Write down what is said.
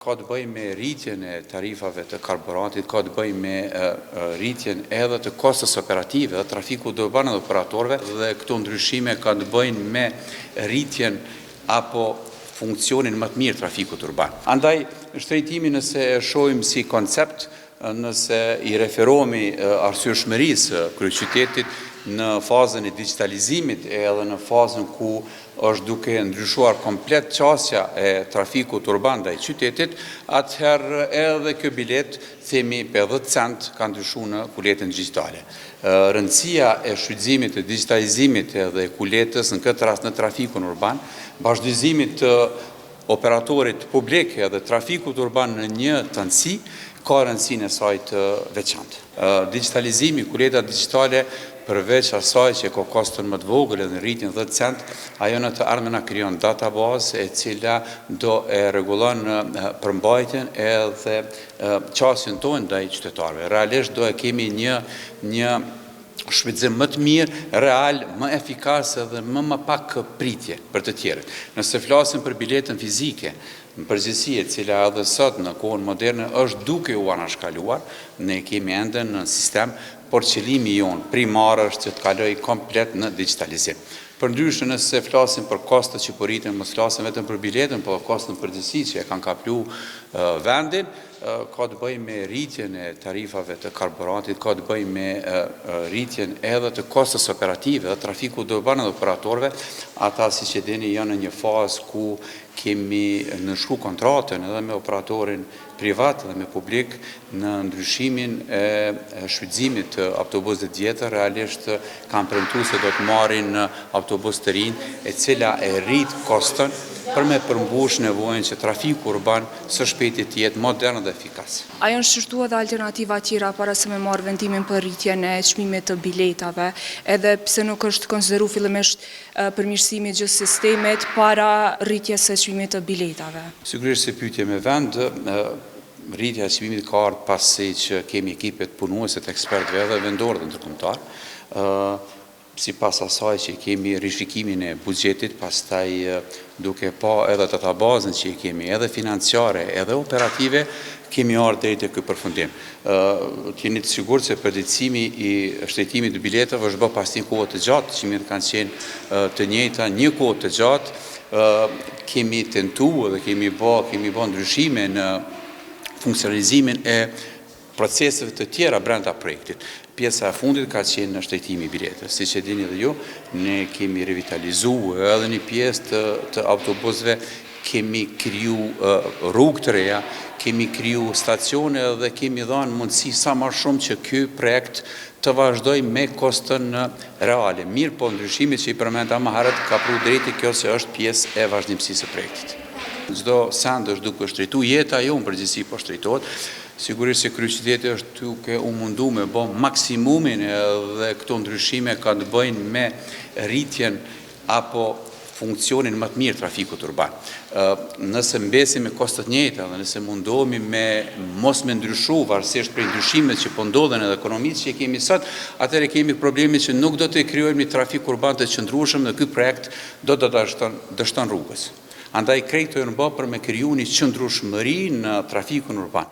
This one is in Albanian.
Ka të bëjë me rritjen e tarifave të karburantit, ka të bëjë me rritjen edhe të kostës operative dhe trafiku urban dhe operatorëve, dhe këto ndryshime kanë të bëjnë me rritjen apo funksionin më të mirë trafikut urban. Andaj, shtrejtimi nëse e shohim si koncept, nëse i referohemi arsyeshmërisë kryeqytetit në fazën e digitalizimit edhe në fazën ku është duke ndryshuar komplet qasja e trafikut urban ndaj qytetit, atëherë edhe kjo bilet, themi 50 cent, ka ndryshuar në kuletën digjitale. Rëndësia e shfrytëzimit të digitalizimit edhe kuletës në këtë rast në trafikun urban, bashkëdhëzimit të operatorit publik edhe trafikut urban në një tëndësi, ka rëndësinë e saj të veçantë. Digitalizimi, kuleta digjitale, përveç asaj që ka kostën më të vogël edhe në rritjen 10 cent, ajo në të ardhmen na krijon databazë e cila do e rregullon përmbajtjen edhe qasjen tonë ndaj qytetarëve. Realisht do e kemi një shfrytëzim më të mirë, real, më efikas edhe më pak pritje për të tjerët. Nëse flasim për biletën fizike, në përgjithësi e cila edhe sot në kohën moderne është duke u anashkaluar, ne kemi ende në sistem, por qëllimi jonë primar është që të kaloj komplet në digitalizim. Përndryshe nëse flasim për kostet që porritën, mos flasim vetëm për biletën, por kostet në përgjithësi që e kanë kaplu vendin, ka të bëjë me rritjen e tarifave të karburantit, ka të bëjë me rritjen edhe të kostës operative dhe trafiku urban dhe operatorëve, ata siç e dini janë në një fazë ku kemi nënshkruar kontratën edhe me operatorin privat dhe me publik në ndryshimin e shfrytëzimit të autobusëve të vjetër. Realisht kanë premtuar se do të marrin autobus të rinj, e cila e rrit kostën për me përmbush nevojën që trafiku urban së shpejti të jetë modern dhe efikas. A janë shërtuar dhe alternativa tjera para se me marrë vendimin për rritjen e çmimit të biletave, edhe pse nuk është konsideruar fillimisht përmirësimi i gjithë sistemit para rritjes së çmimit të biletave? Sigurisht se pyetje me vend, rritja e çmimit ka ardhur pasi që kemi ekipet punuese të ekspertëve dhe vendorë dhe ndërkombëtar. Sipas asaj që kemi rishikimin e buxhetit, pastaj duke pa edhe databazën që kemi edhe financiare edhe operative, kemi ardhur deri te ky përfundim. Jeni të sigurt se përditësimi i shtrejtimit të biletave është bërë pas një kohë të gjatë, çmimet kanë qenë të njëjta një kohë të gjatë. Kemi tentuar dhe kemi bë ndryshime në funksionalizimin e proceseve të tjera brenda projektit. Pjesa e fundit ka qenë në shtrejtimi i biletës. Siç e dini edhe ju, ne kemi revitalizuar edhe një pjesë të autobusëve, kemi kriju rrugë të reja, kemi kriju stacione dhe kemi dhënë mundësi sa më shumë që ky projekt të vazhdoj me kostën reale. Mirë, po ndryshimi që i përmenda më herët ka pru drejti kjo se është pjesë e vazhdimësisë së projektit. Çdo send është duke shtrejtuar, jeta jo në përgjithësi po shtrejtohet. Sigurisht se kryeqyteti është duke u mundu me bë maksimumin dhe këto ndryshime kanë të bëjnë me rritjen apo funksionin më të mirë trafikut urban. Nëse mbesim me kostet njëjta dhe nëse mundohemi me mos me ndryshu varësisht prej ndryshimet që po ndodhen edhe ekonomisë që kemi sot, atëherë kemi problemin që nuk do të krijojmë një trafik urban të qëndrueshëm dhe ky projekt do të dështon rrugës. Andaj krejt të janë bërë për me kriju një qëndrueshmëri në trafikun urban.